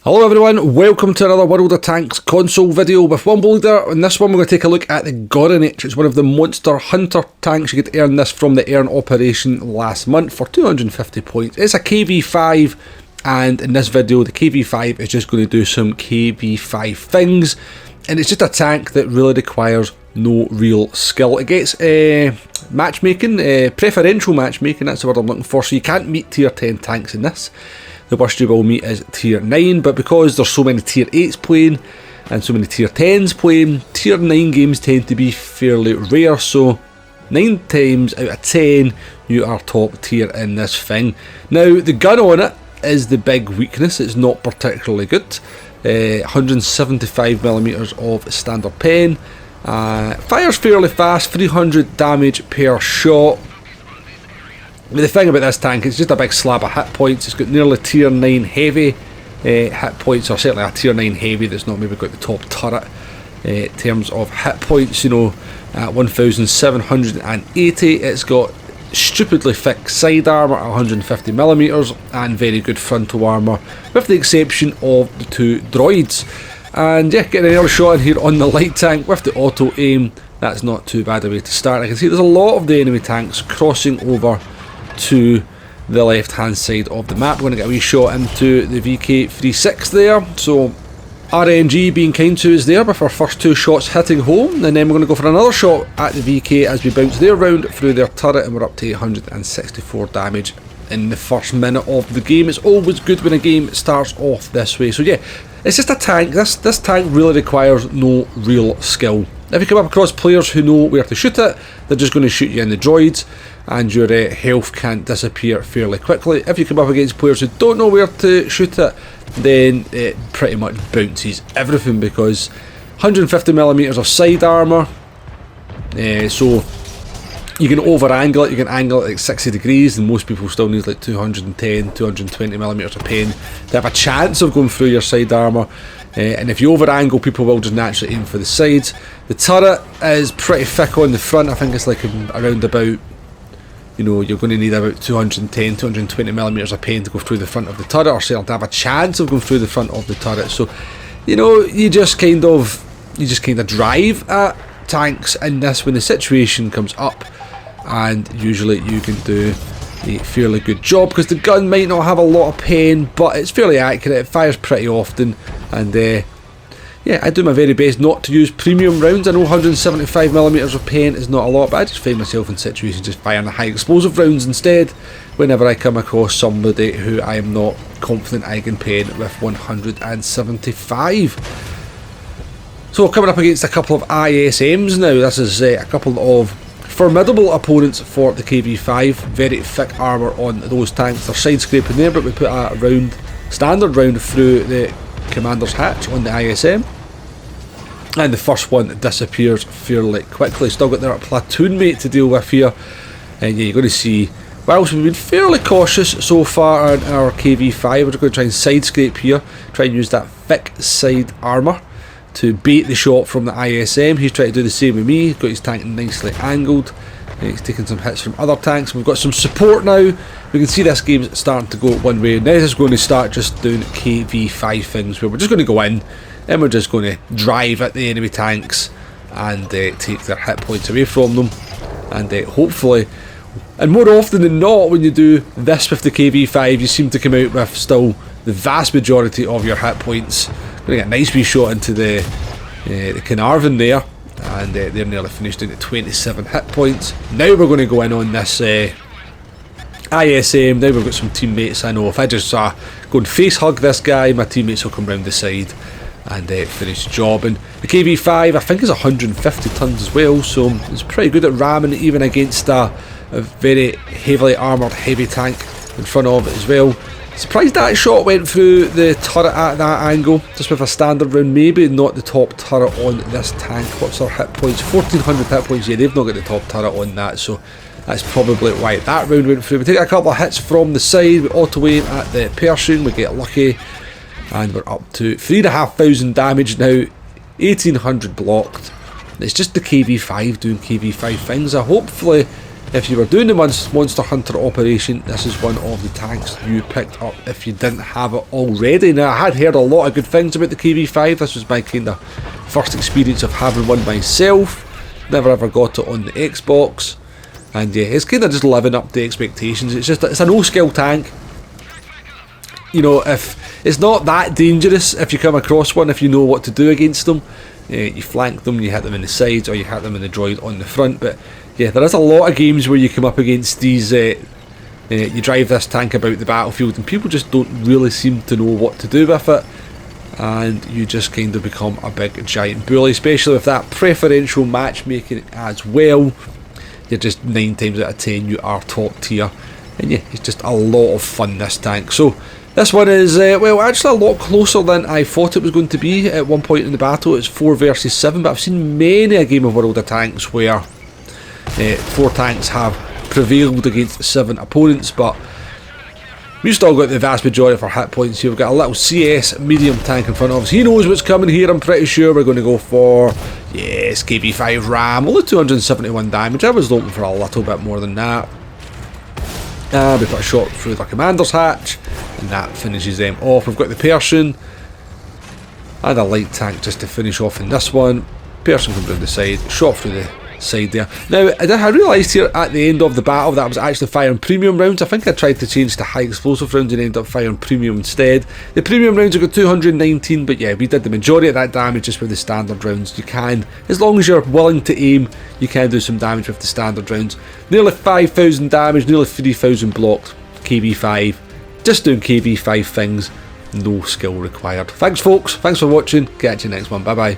Hello everyone, welcome to another World of Tanks console video with one leader. In this one we're going to take a look at the Gorynoch. It's one of the monster hunter tanks. You could earn this from the earn operation last month for 250 points. It's a KV-5 and in this video the KV-5 is just going to do some KV-5 things, and it's just a tank that really requires no real skill. It gets matchmaking, preferential matchmaking, that's the word I'm looking for, so you can't meet tier 10 tanks in this. The worst you will meet is tier 9, but because there's so many tier 8s playing and so many tier 10s playing, tier 9 games tend to be fairly rare, so 9 times out of 10 you are top tier in this thing. Now the gun on it is the big weakness. It's not particularly good. 175mm of standard pen, fires fairly fast, 300 damage per shot. The thing about this tank, it's just a big slab of hit points. It's got nearly tier 9 heavy hit points, or certainly a tier 9 heavy that's not maybe got the top turret in terms of hit points, you know, at 1780. It's got stupidly thick side armour at 150mm and very good frontal armour, with the exception of the two droids. And yeah, getting an early shot in here on the light tank with the auto aim, that's not too bad a way to start. I can see there's a lot of the enemy tanks crossing over to the left hand side of the map. We're going to get a wee shot into the VK-36 there, so RNG being kind to us there with our first two shots hitting home, and then we're going to go for another shot at the VK as we bounce their round through their turret, and we're up to 864 damage in the first minute of the game. It's always good when a game starts off this way. So yeah, it's just a tank. This tank really requires no real skill. If you come up across players who know where to shoot it, they're just going to shoot you in the droids, and your health can disappear fairly quickly. If you come up against players who don't know where to shoot it, then it pretty much bounces everything, because 150mm of side armour, so you can over angle it. You can angle it like 60 degrees, and most people still need like 210, 220mm of pen to have a chance of going through your side armour. And if you over angle, people will just naturally aim for the sides. The turret is pretty thick on the front. I think it's like around about, you know, you're going to need about 210, 220mm of pen to go through the front of the turret, or certainly to have a chance of going through the front of the turret. So, you know, you just kind of drive at tanks in this when the situation comes up, and usually you can do a fairly good job, because the gun might not have a lot of pen, but it's fairly accurate. It fires pretty often, and yeah, I do my very best not to use premium rounds. I know 175mm of pen is not a lot, but I just find myself in situations just firing the high explosive rounds instead whenever I come across somebody who I am not confident I can pen with 175. So coming up against a couple of ISMs now. This is a couple of formidable opponents for the KV-5. Very thick armour on those tanks. They're side scraping there, but we put a standard round through the commander's hatch on the ISM, and the first one disappears fairly quickly. Still got their platoon mate to deal with here, and yeah, you're going to see, whilst we've been fairly cautious so far in our KV-5, we're just going to try and side scrape here, try and use that thick side armour to bait the shot from the ISM. He's trying to do the same with me. He's got his tank nicely angled. He's taking some hits from other tanks. We've got some support now. We can see this game's starting to go one way. Now this is going to start just doing KV-5 things, where we're just going to go in and we're just going to drive at the enemy tanks and take their hit points away from them. And hopefully, and more often than not, when you do this with the KV-5, you seem to come out with still the vast majority of your hit points. Going to get a nice wee shot into the Carnarvon there, and they're nearly finished down at 27 hit points. Now we're going to go in on this ISM. Now we've got some teammates. I know if I just go and face hug this guy, my teammates will come round the side and finish the job. And the KV-5 I think is 150 tons as well, so it's pretty good at ramming even against a very heavily armoured heavy tank in front of it as well. Surprised that shot went through the turret at that angle, just with a standard round, maybe not the top turret on this tank. What's our hit points? 1400 hit points. Yeah, they've not got the top turret on that, so that's probably why that round went through. We take a couple of hits from the side, we auto aim at the Pershing, we get lucky, and we're up to 3,500 damage now, 1800 blocked. It's just the KV-5 doing KV-5 things. Hopefully if you were doing the Monster Hunter operation, this is one of the tanks you picked up if you didn't have it already. Now, I had heard a lot of good things about the KV-5. This was my kind of first experience of having one myself. Never ever got it on the Xbox. And yeah, it's kind of just living up to expectations. It's a no-skill tank. You know, if it's not that dangerous if you come across one, if you know what to do against them. You flank them, you hit them in the sides, or you hit them in the droid on the front. But yeah, there is a lot of games where you come up against these, you drive this tank about the battlefield and people just don't really seem to know what to do with it, and you just kind of become a big giant bully, especially with that preferential matchmaking as well. You're just 9 times out of 10 you are top tier, and yeah, it's just a lot of fun, this tank. So this one is, well, actually a lot closer than I thought it was going to be at one point in the battle. It's 4 versus 7, but I've seen many a game of World of Tanks where 4 tanks have prevailed against 7 opponents, but we've still got the vast majority of our hit points here. We've got a little CS medium tank in front of us. He knows what's coming here, I'm pretty sure. We're going to go for, yes, KV-5 Ram, only 271 damage. I was looking for a little bit more than that. We put a shot through the commander's hatch, and that finishes them off. We've got the Persian and a light tank just to finish off in this one. Persian comes down the side, shot through the side there. Now, I realised here at the end of the battle that I was actually firing premium rounds. I think I tried to change to high explosive rounds and ended up firing premium instead. The premium rounds have got 219, but yeah, we did the majority of that damage just with the standard rounds. You can, as long as you're willing to aim, you can do some damage with the standard rounds. Nearly 5,000 damage, nearly 3,000 blocked. KV-5, just doing KV-5 things, no skill required. Thanks folks, thanks for watching, catch you next one, bye bye.